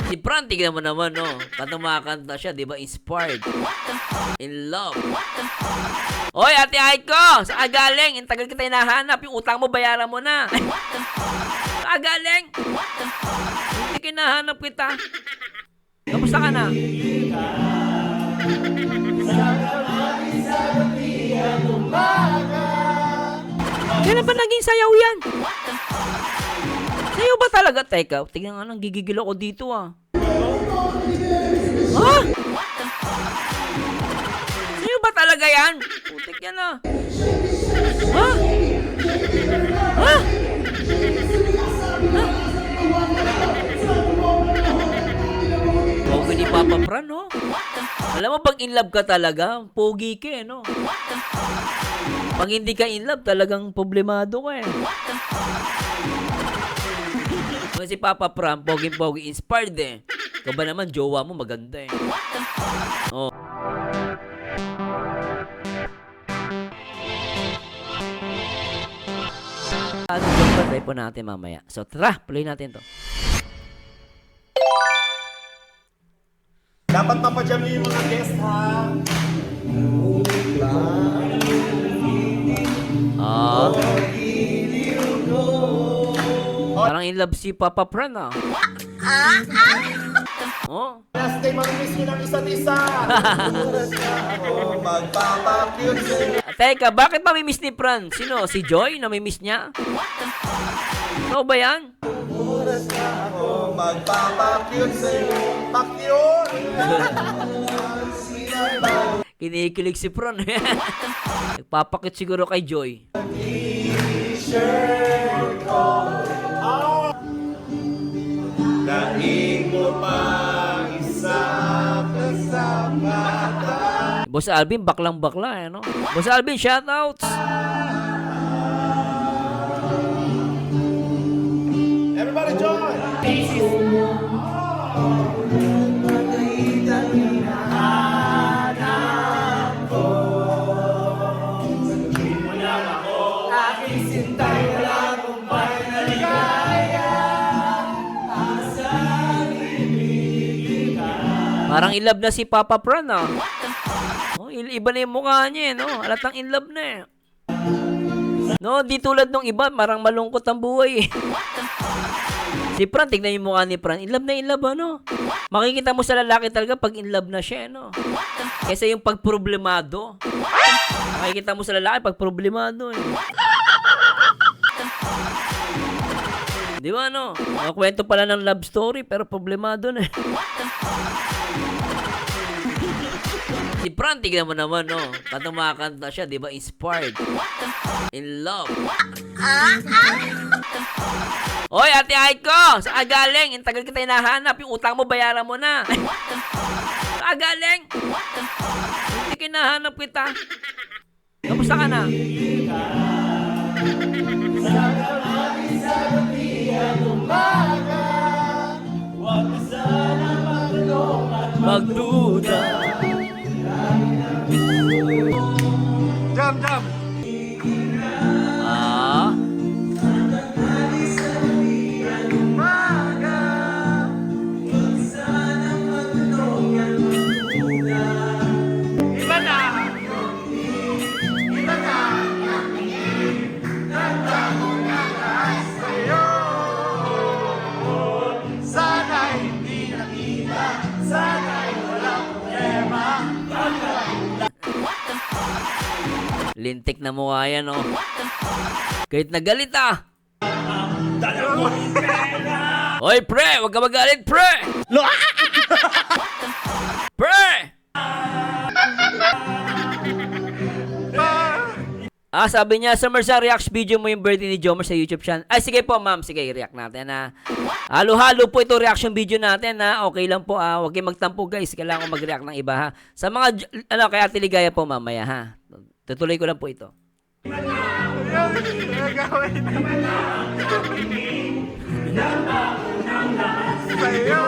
Si Fran, tignan mo naman, no? Katumakanta siya, di ba? Inspired. In love. Hoy, Ate Aiko! Saan galing? Ang tagal kita hinahanap. Yung utang mo, bayaran mo na. Saan galing? Hindi kinahanap kita. Kamusta ka na? Kailan ba naging sayaw yan? Sayaw ba talaga? Teka, tingnan nga nang gigigil ako dito ah. Ha? Sayaw ba talaga yan? Putik yan ah. Ha? Ha? Ha? Pogi ni Papa Fran, no? Alam mo, pag in love ka talaga, pogi ka eh, no? Pag hindi ka in love, talagang problemado ka eh. Si Papa Fran, pogi-pogi, inspired eh. Ikaw ba naman, jowa mo, maganda eh. Oh. Ano ba try po natin mamaya? So, tara, play natin to. Dapat mapajam niyo yung mga guest, ha? Ah. Parang in love si Papa Fran ah. Oh. Last day, mamimiss nyo ng isa't isa. Magpapakute sa'yo. Teka, bakit mamimiss ni Fran? Sino? Si Joy? Namimiss niya? Ano ba yan? Magpapakute sa'yo. Pakyun! Kinikilig si Fran. Nagpapakit siguro kay Joy. Daig mo pa isa kasama. Boss Alvin, baklang-bakla eh, no? Boss Alvin, shoutouts! Everybody join! Parang in love na si Papa Fran ah. Oh, iba na yung mukha niya eh, no? Halatang in love na eh. No, di tulad nung iba, parang malungkot ang buhay eh. Si Fran, tignan yung mukha ni Fran. In love, ano? Makikita mo sa lalaki talaga pag in love na siya, no? Kesa yung pagproblemado. Makikita mo sa lalaki pag problemado eh. Di ba, no? Mga kwento pala ng love story, pero problemado na eh. Si Fran, tignan mo naman, no? Katumakanta siya, di ba? Inspired. In love. Hoy, Ate Aiko! Saan galing? Ang tagal kita hinahanap. Yung utang mo, bayaran mo na. Saan galing? Hindi kinahanap kita. Kamusta ka na? Magduda. Jam, jam! Ah? Iba na! Iba na! Sa'yo! Sana hindi nakita. Sana'y walang problema. Lintik na mukha yan, oh. Kahit na galit, ah. Hoy, pre! Huwag ka magalit, pre! Pre! Ah, sabi niya, Summer sa reaction video mo yung birthday ni Jomar sa YouTube channel. Ay, sige po, ma'am. Sige, i-react natin, ha. Halo-halo po ito reaction video natin, ha. Okay lang po, ha. Huwag kayong magtampo, guys. Kailangan ko mag-react ng iba, ha. Sa mga, kay Ate Ligaya po, mamaya, ha. Tutuloy ko lang po ito. Sa'yo!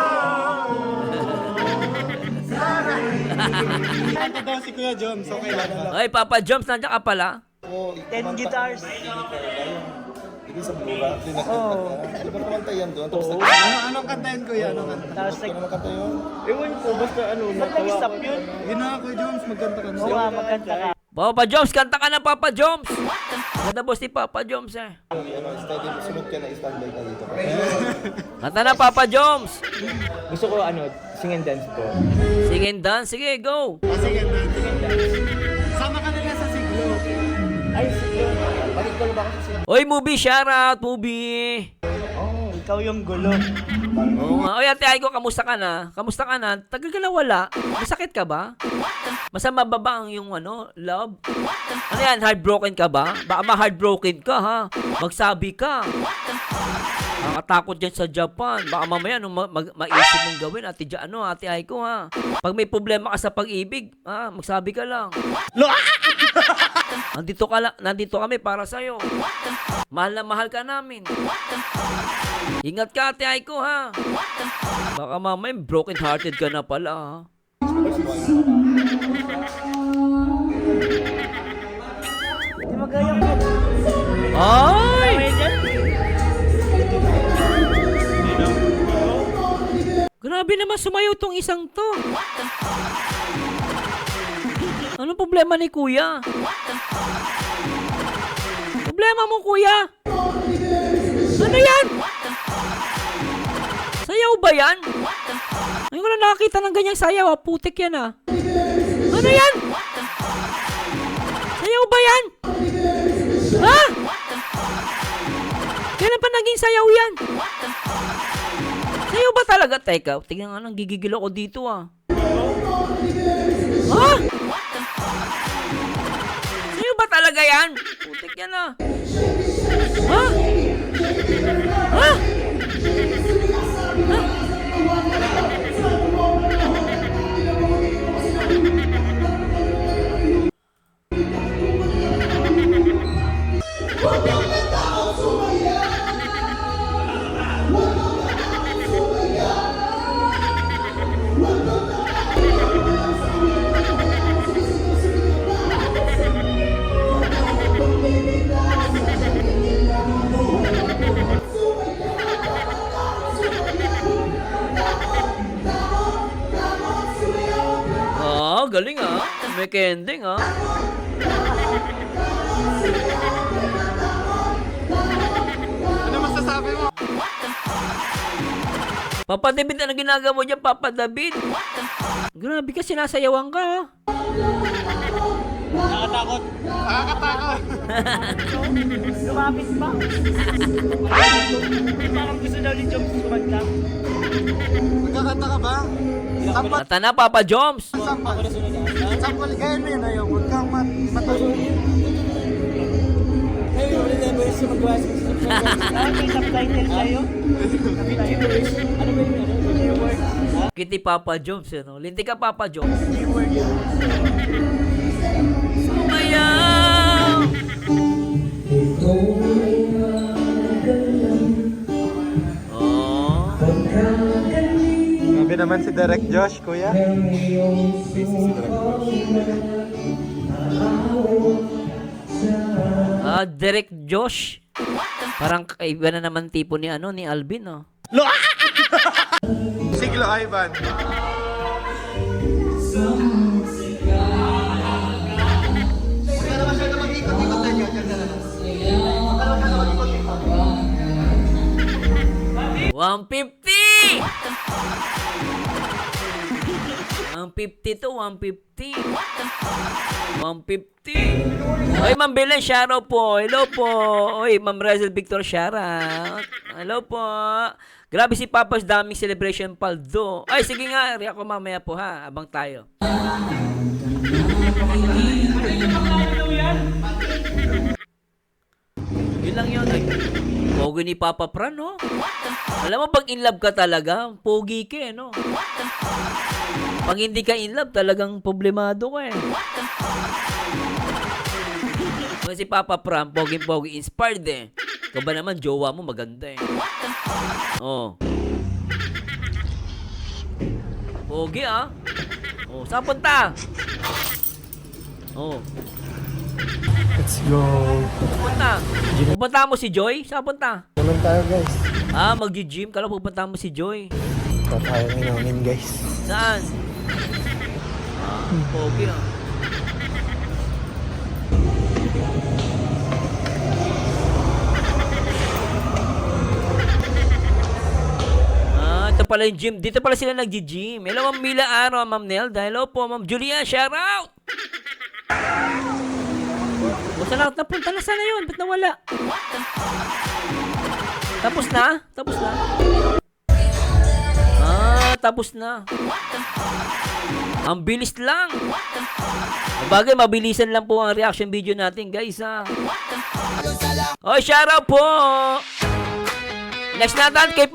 Ito daw si Kuya Joms, okay lang ba? Ay, Papa Joms, nandiyan ka pala. 10 guitars. Hindi sa Blue Rock, dinagdagan ka. Di ba kumanta yan doon? Tapos Oo. Anong kantahin ko yan? Anong kanta? Tapos Ba't ka naman kanta yun? ewan ko, basta ano, nag-stop yun. Yun na, Kuya Jones, magkanta ka na. Oo nga, magkanta ka. Papa Joms, kanta ka na Papa Joms. Ganda boss ni Papa Joms eh. Ano, steady, sunod ka na, standby ka dito. Kanta na Papa Joms. Gusto ko ano, sing and dance po. Sige, dance. Sige, go. Sige na. Sama ka nila sa siglo. Ay, sige. Bakit ko ba ako sa sing? Oy, movie, shout out, movie. Oh, ikaw yung gulo. Oo nga. Oy, Ate Aiko, kamusta ka na? Kamusta ka na? Tagal ka na wala. Masakit ka ba? Masama ba ba ang yung love? Ano yan, heartbroken ka ba? Baka ma-heartbroken ka, ha? Magsabi ka. Nakakatakot dyan sa Japan. Baka mamaya, maisip mong gawin, Ate Aiko, ha? Pag may problema ka sa pag-ibig, magsabi ka lang. Nandito kami para sa'yo. Mahal na mahal ka namin. Ingat ka, Ate Aiko, ha? Baka mamaya, broken hearted ka na pala, ha? Di magaya ko. Ay! Grabe naman sumayaw tong isang to. Anong problema ni Kuya? Problema mo, Kuya? Ano yan? Sayaw ba yan? Ngayon ko na nakakita ng ganyang sayaw, putik yan, Ano yan? Sayaw ba yan? Ha? Kailan pa naging sayaw yan? Sayaw ba talaga? Teka, tingnan nga, gigigil ako dito, Ha? Sayaw ba talaga yan? Putik yan, Ha? Ha? Galing, May kending, Ano masasabi mo? Papa David, ano ginagawa mo dyan, Papa David? Grabe ka, sinasayawan ka, Nakakatakot. Nakakatakot. Lumapit pa. Parang gusto daw ni Joms kumanta. Magkakanta ka ba? Sampal. Kanta na, Papa Joms. Sampal. Sampal. Gaya mo yun ayaw. Huwag kang matulog. Hey, remember sa mag-watch. May subtitle sa'yo? Ano ba yun? Keyword? Kiti Papa Joms, Linti ka, Papa Joms. Keyword yun. Sumayaw! Oh. Sabi naman si Direk Josh, kuya. Derek Josh. Parang iba na naman tipo ni ni Alvin, Siglo Ivan. $150! 150 to, 150. 150. Oy, Ma'am Belen, shoutout po. Hello po. Oy, Ma'am Razel Victor, shoutout. Hello po. Grabe si Papa's daming celebration paldo. Ay, sige nga, react ko mamaya po, ha. Abang tayo. Yun lang yun. Ay, pogi ni Papa Fran, no? Alam mo, pag in love ka talaga, pogi ka, no? Pag hindi ka in love, talagang problemado ka, Si Papa Fran, pogi-pogi, inspired, Ikaw ba naman, jowa mo, maganda, Oh. Pogi, Oh, saan punta? Oh. Let's go. Punta. Pupunta mo si Joy? Saan punta? Tulong tayo guys. Ah, mag-gym ka lang. Pupunta mo si Joy. Ito tayo inumin guys. Saan? Pogi ah. Ito pala yung gym. Dito pala sila nag-gym. Hello, Ma'am Mila Araw, Ma'am Nelda. Hello po, Ma'am Julia. Shout out! O, saan na napunta na sana yun? Ba't nawala? Tapos na? Tapos na? Tapos na. Ang bilis lang. Bagay, mabilisan lang po ang reaction video natin, guys, ha. Oy, shout out po! Next natin kay